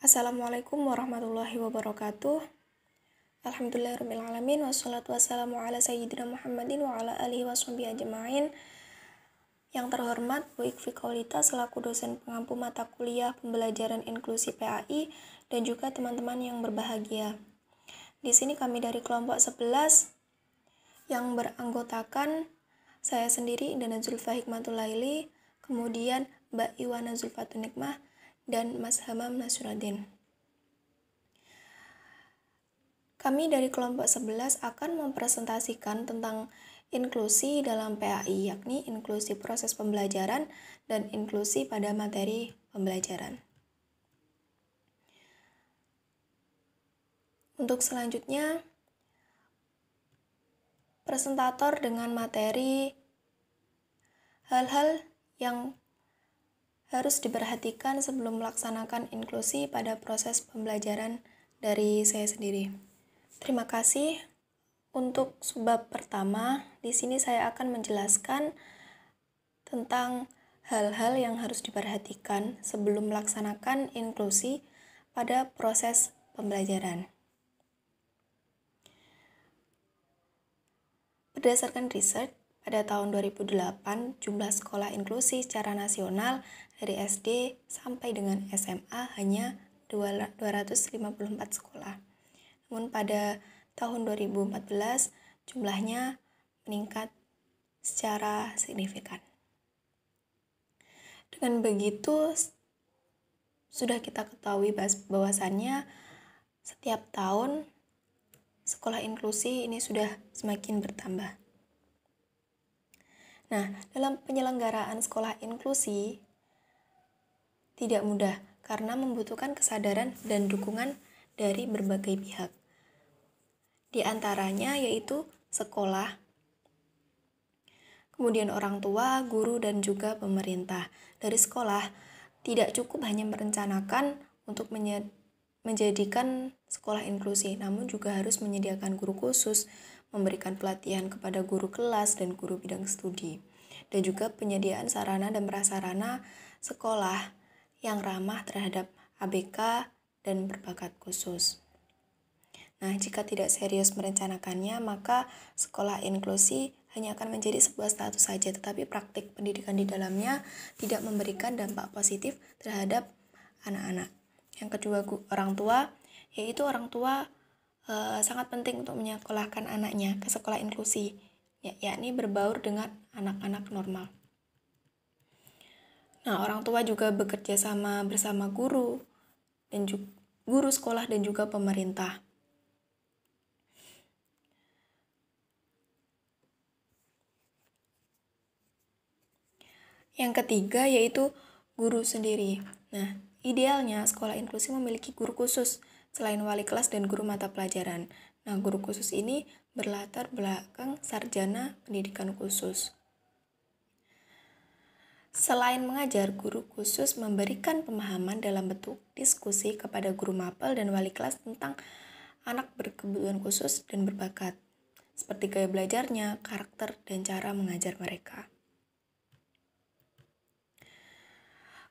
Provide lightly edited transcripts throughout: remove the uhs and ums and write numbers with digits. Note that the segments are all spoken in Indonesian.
Assalamualaikum warahmatullahi wabarakatuh. Alhamdulillahirrahmanirrahim. Wassalatu wassalamu ala sayyidina Muhammadin wa ala alihi washabihi ajma'in. Yang terhormat Bu Ikfi Qaulita selaku dosen pengampu mata kuliah pembelajaran inklusi PAI dan juga teman-teman yang berbahagia. Di sini kami dari kelompok 11 yang beranggotakan saya sendiri Indana Zulfa Hikmatul Laili, kemudian Mbak Iwana Zulfatun Nikmah, dan Mas Hamam Nasruddin. Kami dari kelompok 11 akan mempresentasikan tentang inklusi dalam PAI, yakni inklusi proses pembelajaran dan inklusi pada materi pembelajaran. Untuk selanjutnya, presentator dengan materi hal-hal yang harus diperhatikan sebelum melaksanakan inklusi pada proses pembelajaran dari saya sendiri. Terima kasih. Untuk subbab pertama, di sini saya akan menjelaskan tentang hal-hal yang harus diperhatikan sebelum melaksanakan inklusi pada proses pembelajaran. Berdasarkan riset, pada tahun 2008, jumlah sekolah inklusi secara nasional dari SD sampai dengan SMA hanya 254 sekolah. Namun pada tahun 2014, jumlahnya meningkat secara signifikan. Dengan begitu, sudah kita ketahui bahwasannya setiap tahun sekolah inklusi ini sudah semakin bertambah. Nah, dalam penyelenggaraan sekolah inklusi tidak mudah karena membutuhkan kesadaran dan dukungan dari berbagai pihak. Di antaranya yaitu sekolah, kemudian orang tua, guru, dan juga pemerintah. Dari sekolah, tidak cukup hanya merencanakan untuk menjadikan sekolah inklusi, namun juga harus menyediakan guru khusus, memberikan pelatihan kepada guru kelas dan guru bidang studi, dan juga penyediaan sarana dan prasarana sekolah yang ramah terhadap ABK dan berbakat khusus. Nah, jika tidak serius merencanakannya, maka sekolah inklusi hanya akan menjadi sebuah status saja, tetapi praktik pendidikan di dalamnya tidak memberikan dampak positif terhadap anak-anak. Yang kedua, orang tua, yaitu orang tua sangat penting untuk menyekolahkan anaknya ke sekolah inklusi, yakni berbaur dengan anak-anak normal. Nah, orang tua juga bekerja sama bersama guru dan guru sekolah dan juga pemerintah. Yang ketiga yaitu guru sendiri. Nah, idealnya sekolah inklusi memiliki guru khusus selain wali kelas dan guru mata pelajaran. Nah, guru khusus ini berlatar belakang sarjana pendidikan khusus. Selain mengajar, guru khusus memberikan pemahaman dalam bentuk diskusi kepada guru mapel dan wali kelas tentang anak berkebutuhan khusus dan berbakat, seperti gaya belajarnya, karakter, dan cara mengajar mereka.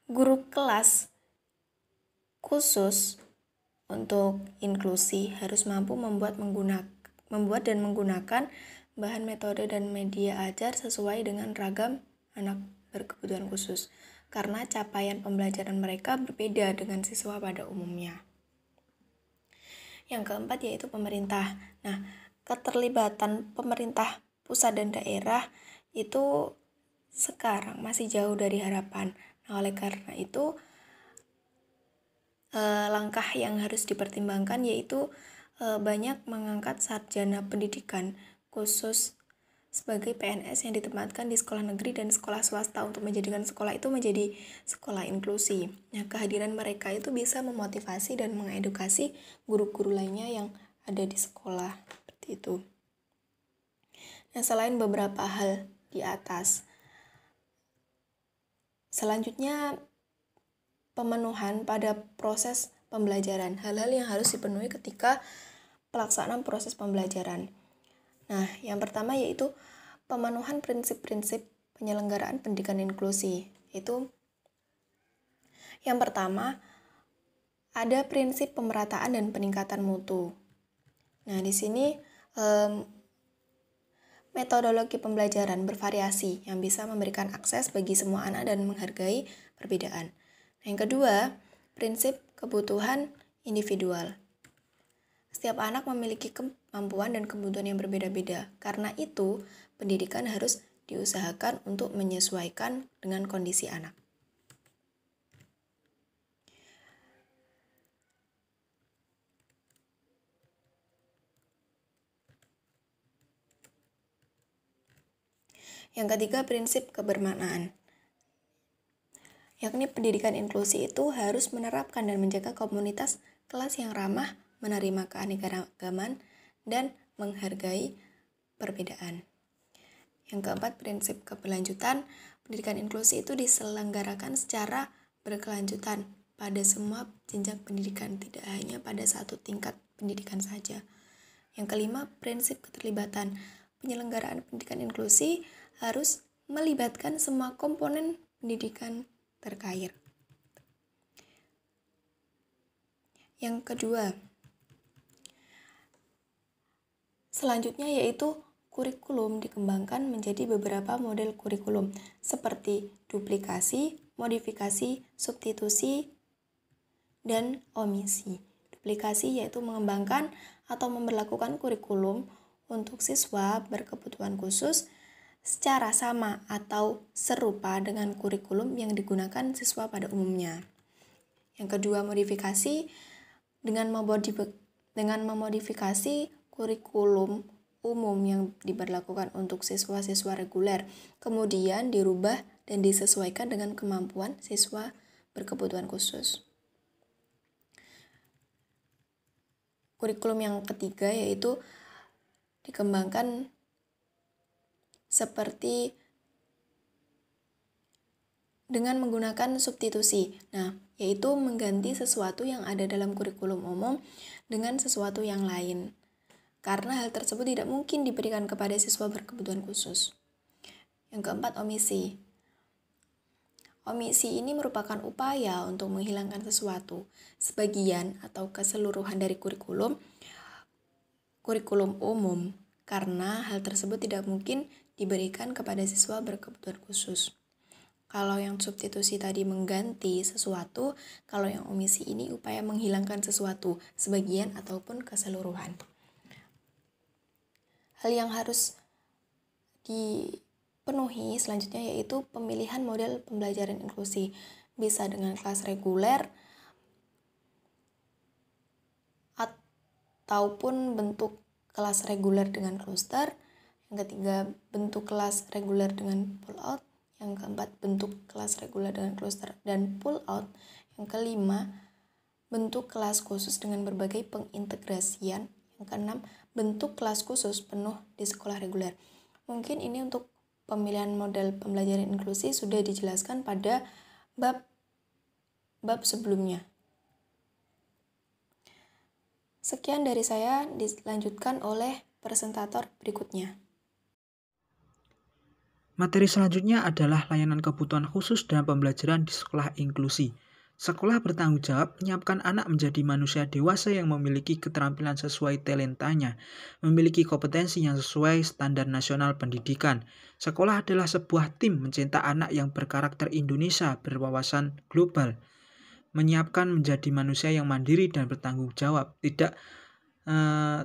Guru kelas khusus untuk inklusi harus mampu membuat dan menggunakan bahan metode dan media ajar sesuai dengan ragam anak berkebutuhan khusus, karena capaian pembelajaran mereka berbeda dengan siswa pada umumnya. Yang keempat yaitu pemerintah. Nah, keterlibatan pemerintah pusat dan daerah itu sekarang masih jauh dari harapan. Nah, oleh karena itu, langkah yang harus dipertimbangkan yaitu banyak mengangkat sarjana pendidikan khusus sebagai PNS yang ditempatkan di sekolah negeri dan sekolah swasta untuk menjadikan sekolah itu menjadi sekolah inklusi. Nah, kehadiran mereka itu bisa memotivasi dan mengedukasi guru-guru lainnya yang ada di sekolah, seperti itu. Nah, selain beberapa hal di atas, selanjutnya pemenuhan pada proses pembelajaran. Hal-hal yang harus dipenuhi ketika pelaksanaan proses pembelajaran. Nah, yang pertama yaitu pemenuhan prinsip-prinsip penyelenggaraan pendidikan inklusi. Itu yang pertama Ada prinsip pemerataan dan peningkatan mutu. Nah, di sini metodologi pembelajaran bervariasi yang bisa memberikan akses bagi semua anak dan menghargai perbedaan. Nah, yang kedua, prinsip kebutuhan individual. Setiap anak memiliki kemampuan dan kebutuhan yang berbeda-beda. Karena itu, pendidikan harus diusahakan untuk menyesuaikan dengan kondisi anak. Yang ketiga, prinsip kebermaknaan. Yakni pendidikan inklusi itu harus menerapkan dan menjaga komunitas kelas yang ramah, menerima keanekaragaman, dan menghargai perbedaan. Yang keempat, prinsip keberlanjutan. Pendidikan inklusi itu diselenggarakan secara berkelanjutan pada semua jenjang pendidikan, tidak hanya pada satu tingkat pendidikan saja. Yang kelima, prinsip keterlibatan. Penyelenggaraan pendidikan inklusi harus melibatkan semua komponen pendidikan terkait. Yang kedua, selanjutnya yaitu kurikulum dikembangkan menjadi beberapa model kurikulum seperti duplikasi, modifikasi, substitusi, dan omisi. Duplikasi yaitu mengembangkan atau memberlakukan kurikulum untuk siswa berkebutuhan khusus secara sama atau serupa dengan kurikulum yang digunakan siswa pada umumnya. Yang kedua, modifikasi dengan memodifikasi kurikulum umum yang diberlakukan untuk siswa-siswa reguler, kemudian dirubah dan disesuaikan dengan kemampuan siswa berkebutuhan khusus. Kurikulum yang ketiga yaitu dikembangkan seperti dengan menggunakan substitusi. Nah, yaitu mengganti sesuatu yang ada dalam kurikulum umum dengan sesuatu yang lain. Karena hal tersebut tidak mungkin diberikan kepada siswa berkebutuhan khusus. Yang keempat, omisi. Omisi ini merupakan upaya untuk menghilangkan sesuatu, sebagian atau keseluruhan dari kurikulum umum, karena hal tersebut tidak mungkin diberikan kepada siswa berkebutuhan khusus. Kalau yang substitusi tadi mengganti sesuatu, kalau yang omisi ini upaya menghilangkan sesuatu, sebagian ataupun keseluruhan. Hal yang harus dipenuhi selanjutnya yaitu pemilihan model pembelajaran inklusi, bisa dengan kelas reguler ataupun bentuk kelas reguler dengan cluster. Yang ketiga, bentuk kelas reguler dengan pull out. Yang keempat, bentuk kelas reguler dengan cluster dan pull out. Yang kelima, bentuk kelas khusus dengan berbagai pengintegrasian. Yang keenam, bentuk kelas khusus penuh di sekolah reguler. Mungkin ini untuk pemilihan model pembelajaran inklusi sudah dijelaskan pada bab sebelumnya. Sekian dari saya, dilanjutkan oleh presentator berikutnya. Materi selanjutnya adalah layanan kebutuhan khusus dalam pembelajaran di sekolah inklusi. Sekolah bertanggung jawab menyiapkan anak menjadi manusia dewasa yang memiliki keterampilan sesuai talentanya, memiliki kompetensi yang sesuai standar nasional pendidikan. Sekolah adalah sebuah tim mencetak anak yang berkarakter Indonesia, berwawasan global, menyiapkan menjadi manusia yang mandiri dan bertanggung jawab.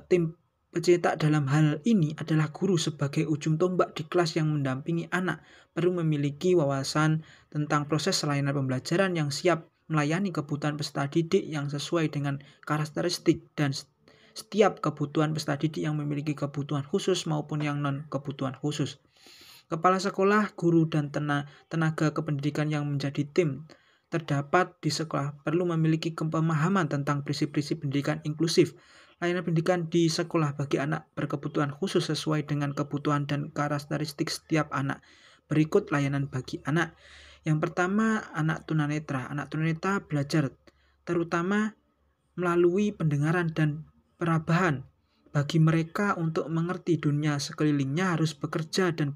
Tim pencetak dalam hal ini adalah guru sebagai ujung tombak di kelas yang mendampingi anak, perlu memiliki wawasan tentang proses layanan pembelajaran yang siap melayani kebutuhan peserta didik yang sesuai dengan karakteristik dan setiap kebutuhan peserta didik yang memiliki kebutuhan khusus maupun yang non-kebutuhan khusus. Kepala sekolah, guru, dan tenaga kependidikan yang menjadi tim terdapat di sekolah perlu memiliki pemahaman tentang prinsip-prinsip pendidikan inklusif. Layanan pendidikan di sekolah bagi anak berkebutuhan khusus sesuai dengan kebutuhan dan karakteristik setiap anak. Berikut layanan bagi anak. Yang pertama, anak tunanetra. Anak tunanetra belajar terutama melalui pendengaran dan perabahan. Bagi mereka untuk mengerti dunia sekelilingnya harus bekerja dengan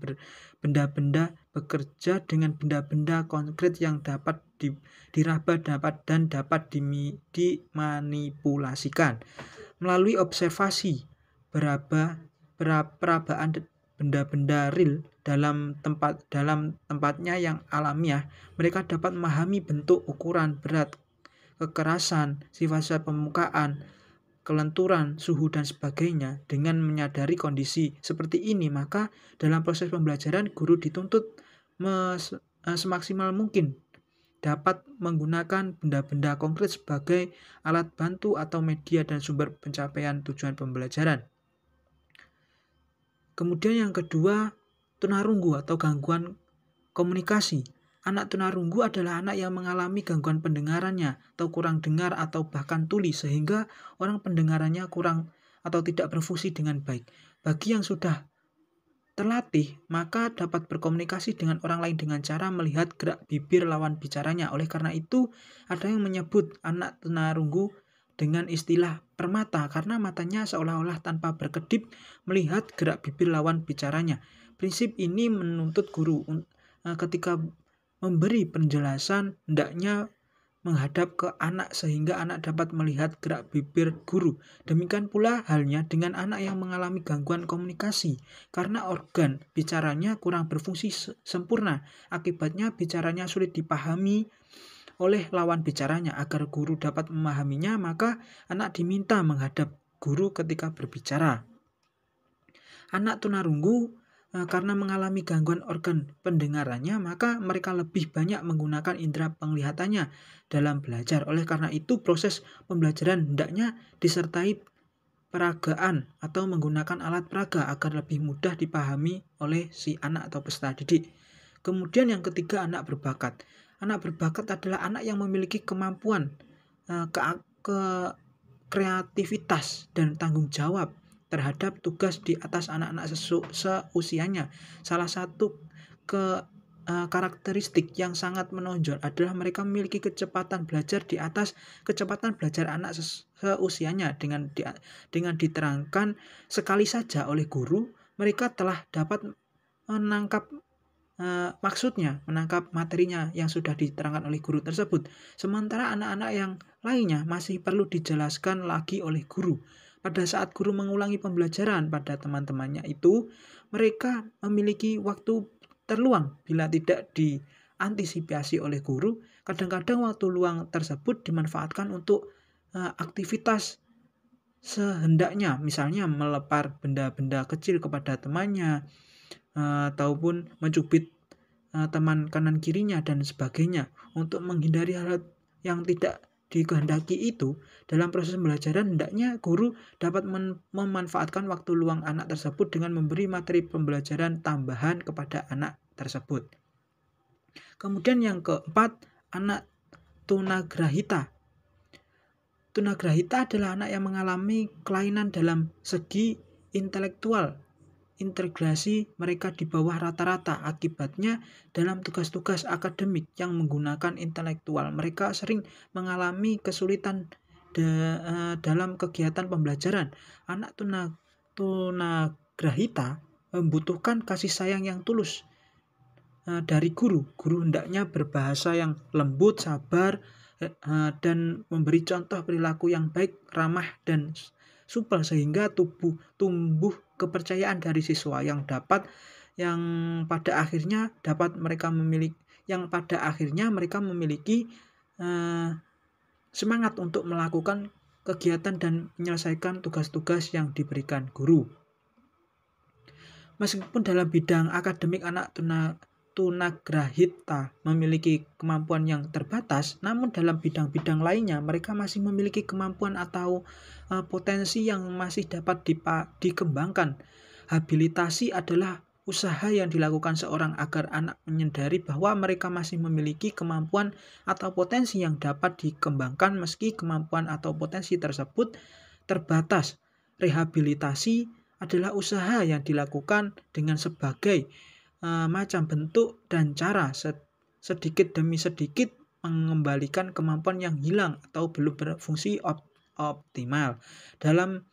benda-benda konkret yang dapat diraba dapat dimanipulasikan. Melalui observasi, perabaan benda-benda real dalam tempatnya yang alamiah, mereka dapat memahami bentuk, ukuran, berat, kekerasan, sifat-sifat permukaan, kelenturan, suhu, dan sebagainya. Dengan menyadari kondisi seperti ini, maka dalam proses pembelajaran guru dituntut semaksimal mungkin dapat menggunakan benda-benda konkret sebagai alat bantu atau media dan sumber pencapaian tujuan pembelajaran. Kemudian yang kedua, tunarunggu atau gangguan komunikasi. Anak tunarunggu adalah anak yang mengalami gangguan pendengarannya atau kurang dengar atau bahkan tuli sehingga orang pendengarannya kurang atau tidak berfungsi dengan baik. Bagi yang sudah terlatih, maka dapat berkomunikasi dengan orang lain dengan cara melihat gerak bibir lawan bicaranya. Oleh karena itu, ada yang menyebut anak tunarunggu dengan istilah permata karena matanya seolah-olah tanpa berkedip melihat gerak bibir lawan bicaranya. Prinsip ini menuntut guru ketika memberi penjelasan hendaknya menghadap ke anak sehingga anak dapat melihat gerak bibir guru. Demikian pula halnya dengan anak yang mengalami gangguan komunikasi karena organ bicaranya kurang berfungsi sempurna. Akibatnya bicaranya sulit dipahami oleh lawan bicaranya. Agar guru dapat memahaminya, maka anak diminta menghadap guru ketika berbicara. Anak tunarunggu karena mengalami gangguan organ pendengarannya, maka mereka lebih banyak menggunakan indera penglihatannya dalam belajar. Oleh karena itu, proses pembelajaran hendaknya disertai peragaan atau menggunakan alat peraga agar lebih mudah dipahami oleh si anak atau peserta didik. Kemudian yang ketiga, anak berbakat. Anak berbakat adalah anak yang memiliki kemampuan kreativitas dan tanggung jawab terhadap tugas di atas anak-anak seusianya. Salah satu karakteristik yang sangat menonjol adalah mereka memiliki kecepatan belajar di atas kecepatan belajar anak seusianya. Dengan diterangkan sekali saja oleh guru, mereka telah dapat menangkap menangkap materinya yang sudah diterangkan oleh guru tersebut. Sementara anak-anak yang lainnya masih perlu dijelaskan lagi oleh guru. Pada saat guru mengulangi pembelajaran pada teman-temannya itu, mereka memiliki waktu terluang bila tidak diantisipasi oleh guru. Kadang-kadang waktu luang tersebut dimanfaatkan untuk aktivitas sehendaknya, misalnya melepar benda-benda kecil kepada temannya, ataupun mencubit teman kanan kirinya dan sebagainya. Untuk menghindari hal yang tidak dikehendaki itu, dalam proses pembelajaran hendaknya guru dapat memanfaatkan waktu luang anak tersebut dengan memberi materi pembelajaran tambahan kepada anak tersebut. Kemudian yang keempat, anak tunagrahita. Tunagrahita adalah anak yang mengalami kelainan dalam segi intelektual. Integrasi mereka di bawah rata-rata. Akibatnya dalam tugas-tugas akademik yang menggunakan intelektual, mereka sering mengalami kesulitan dalam kegiatan pembelajaran. Anak tunagrahita membutuhkan kasih sayang yang tulus dari guru. Guru hendaknya berbahasa yang lembut, sabar, dan memberi contoh perilaku yang baik, ramah, dan supel sehingga tumbuh kepercayaan dari siswa yang pada akhirnya mereka memiliki semangat untuk melakukan kegiatan dan menyelesaikan tugas-tugas yang diberikan guru. Meskipun dalam bidang akademik anak tunagrahita memiliki kemampuan yang terbatas, namun dalam bidang-bidang lainnya mereka masih memiliki kemampuan atau potensi yang masih dapat dikembangkan. Habilitasi adalah usaha yang dilakukan seorang agar anak menyadari bahwa mereka masih memiliki kemampuan atau potensi yang dapat dikembangkan meski kemampuan atau potensi tersebut terbatas. Rehabilitasi adalah usaha yang dilakukan dengan sebagai macam bentuk dan cara sedikit demi sedikit mengembalikan kemampuan yang hilang atau belum berfungsi optimal. Dalam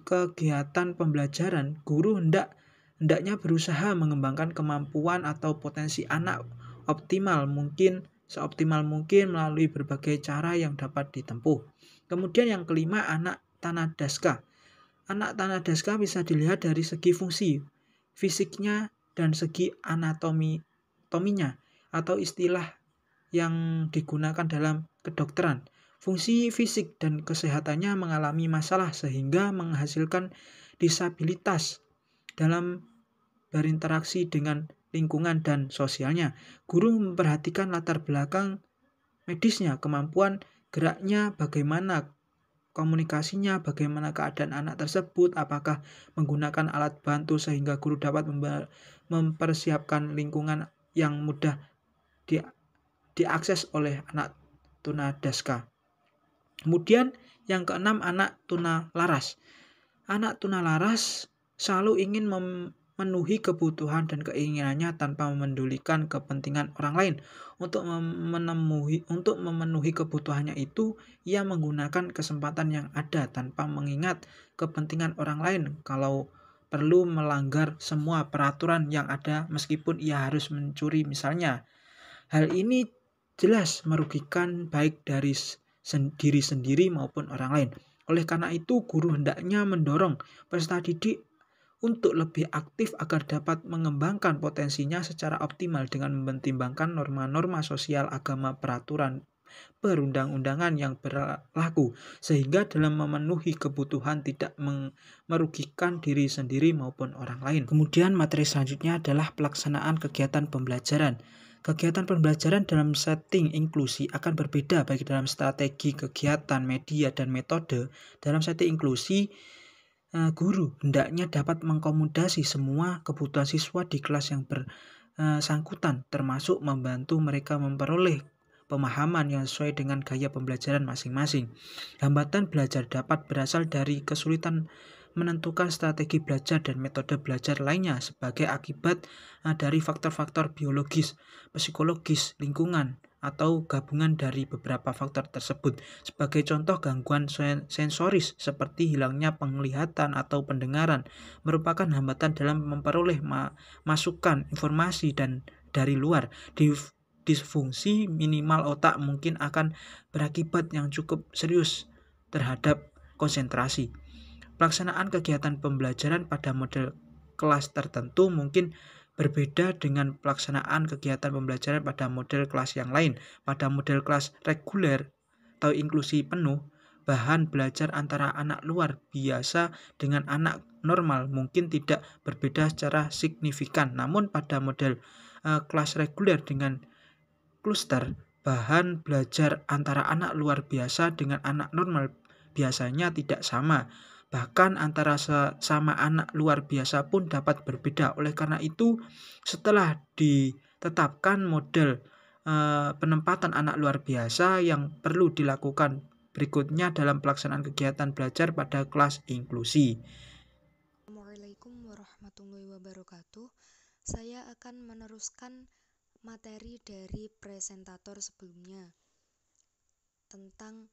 kegiatan pembelajaran, guru hendaknya berusaha mengembangkan kemampuan atau potensi anak optimal mungkin seoptimal mungkin melalui berbagai cara yang dapat ditempuh. Kemudian yang kelima, anak Tanadaska. Anak Tanadaska bisa dilihat dari segi fungsi fisiknya dan segi anatominya atau istilah yang digunakan dalam kedokteran. Fungsi fisik dan kesehatannya mengalami masalah sehingga menghasilkan disabilitas dalam berinteraksi dengan lingkungan dan sosialnya. Guru memperhatikan latar belakang medisnya, kemampuan geraknya, bagaimana komunikasinya, bagaimana keadaan anak tersebut, apakah menggunakan alat bantu sehingga guru dapat mempersiapkan lingkungan yang mudah diakses oleh anak tunadaska. Kemudian yang keenam, anak tunalaras. Anak tunalaras selalu ingin memenuhi kebutuhan dan keinginannya tanpa memendulikan kepentingan orang lain. Untuk memenuhi kebutuhannya itu, ia menggunakan kesempatan yang ada tanpa mengingat kepentingan orang lain. Kalau perlu melanggar semua peraturan yang ada meskipun ia harus mencuri misalnya. Hal ini jelas merugikan baik dari diri sendiri maupun orang lain. Oleh karena itu, guru hendaknya mendorong peserta didik untuk lebih aktif agar dapat mengembangkan potensinya secara optimal dengan mempertimbangkan norma-norma sosial, agama, peraturan perundang-undangan yang berlaku, sehingga dalam memenuhi kebutuhan tidak merugikan diri sendiri maupun orang lain. Kemudian materi selanjutnya adalah pelaksanaan kegiatan pembelajaran. Kegiatan pembelajaran dalam setting inklusi akan berbeda baik dalam strategi, kegiatan, media, dan metode. Dalam setting inklusi, guru hendaknya dapat mengakomodasi semua kebutuhan siswa di kelas yang bersangkutan, termasuk membantu mereka memperoleh pemahaman yang sesuai dengan gaya pembelajaran masing-masing. Hambatan belajar dapat berasal dari kesulitan menentukan strategi belajar dan metode belajar lainnya sebagai akibat dari faktor-faktor biologis, psikologis, lingkungan, atau gabungan dari beberapa faktor tersebut. Sebagai contoh, gangguan sensoris seperti hilangnya penglihatan atau pendengaran merupakan hambatan dalam memperoleh masukan informasi dan dari luar. Disfungsi minimal otak mungkin akan berakibat yang cukup serius terhadap konsentrasi. Pelaksanaan kegiatan pembelajaran pada model kelas tertentu mungkin berbeda dengan pelaksanaan kegiatan pembelajaran pada model kelas yang lain. Pada model kelas reguler atau inklusi penuh, bahan belajar antara anak luar biasa dengan anak normal mungkin tidak berbeda secara signifikan. Namun pada model kelas reguler dengan kluster, bahan belajar antara anak luar biasa dengan anak normal biasanya tidak sama. Bahkan antara sesama anak luar biasa pun dapat berbeda. Oleh karena itu, setelah ditetapkan model penempatan anak luar biasa yang perlu dilakukan berikutnya dalam pelaksanaan kegiatan belajar pada kelas inklusi. Assalamualaikum warahmatullahi wabarakatuh. Saya akan meneruskan materi dari presentator sebelumnya tentang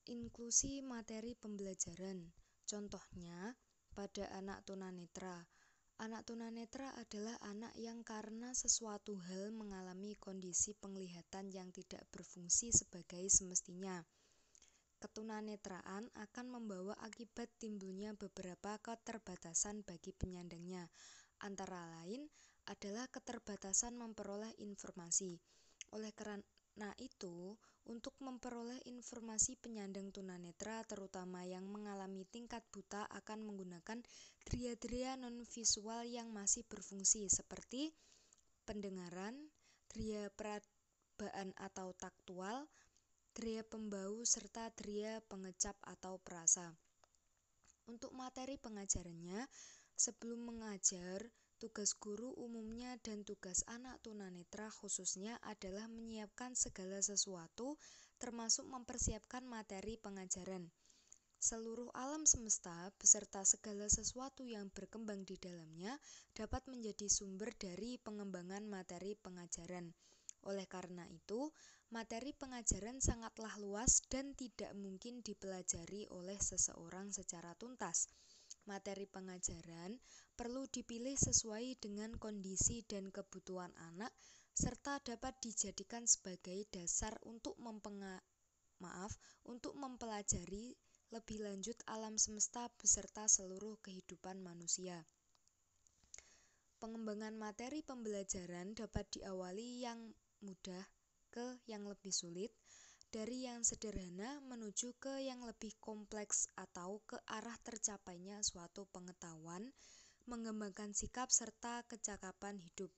inklusi materi pembelajaran. Contohnya, pada anak tunanetra. Anak tunanetra adalah anak yang karena sesuatu hal mengalami kondisi penglihatan yang tidak berfungsi sebagai semestinya. Ketunanetraan akan membawa akibat timbulnya beberapa keterbatasan bagi penyandangnya, antara lain adalah keterbatasan memperoleh informasi. Oleh karena itu, untuk memperoleh informasi penyandang tunanetra terutama yang mengalami tingkat buta akan menggunakan dria-dria non-visual yang masih berfungsi seperti pendengaran, dria perabaan atau taktual, dria pembau, serta dria pengecap atau perasa. Untuk materi pengajarannya, sebelum mengajar, tugas guru umumnya dan tugas anak tunanetra khususnya adalah menyiapkan segala sesuatu termasuk mempersiapkan materi pengajaran. Seluruh alam semesta beserta segala sesuatu yang berkembang di dalamnya dapat menjadi sumber dari pengembangan materi pengajaran. Oleh karena itu, materi pengajaran sangatlah luas dan tidak mungkin dipelajari oleh seseorang secara tuntas. Materi pengajaran perlu dipilih sesuai dengan kondisi dan kebutuhan anak serta dapat dijadikan sebagai dasar untuk mempelajari lebih lanjut alam semesta beserta seluruh kehidupan manusia. Pengembangan materi pembelajaran dapat diawali yang mudah ke yang lebih sulit, dari yang sederhana menuju ke yang lebih kompleks atau ke arah tercapainya suatu pengetahuan, mengembangkan sikap serta kecakapan hidup.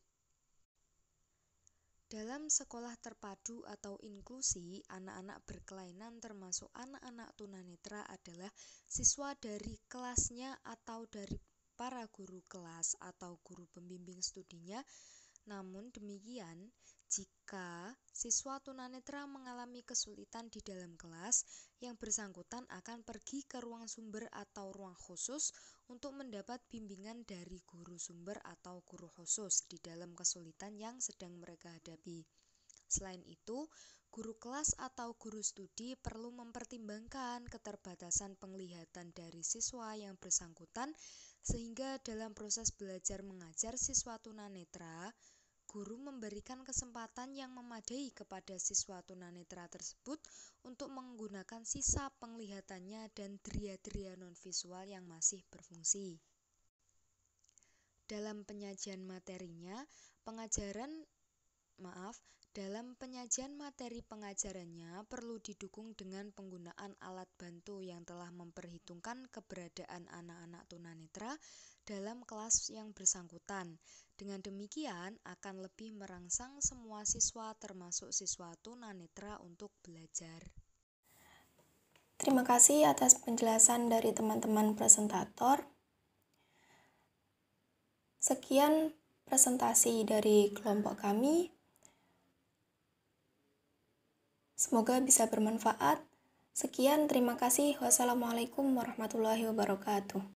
Dalam sekolah terpadu atau inklusi, anak-anak berkelainan termasuk anak-anak tunanetra adalah siswa dari kelasnya atau dari para guru kelas atau guru pembimbing studinya. Namun demikian, jika siswa tunanetra mengalami kesulitan di dalam kelas, yang bersangkutan akan pergi ke ruang sumber atau ruang khusus untuk mendapat bimbingan dari guru sumber atau guru khusus di dalam kesulitan yang sedang mereka hadapi. Selain itu, guru kelas atau guru studi perlu mempertimbangkan keterbatasan penglihatan dari siswa yang bersangkutan, sehingga dalam proses belajar mengajar siswa tunanetra, guru memberikan kesempatan yang memadai kepada siswa tunanetra tersebut untuk menggunakan sisa penglihatannya dan dria-dria non-visual yang masih berfungsi. Dalam penyajian materi pengajarannya perlu didukung dengan penggunaan alat bantu yang telah memperhitungkan keberadaan anak-anak tunanetra dalam kelas yang bersangkutan. Dengan demikian akan lebih merangsang semua siswa termasuk siswa tunanetra untuk belajar. Terima kasih atas penjelasan dari teman-teman presentator. Sekian presentasi dari kelompok kami. Semoga bisa bermanfaat. Sekian, terima kasih. Wassalamualaikum warahmatullahi wabarakatuh.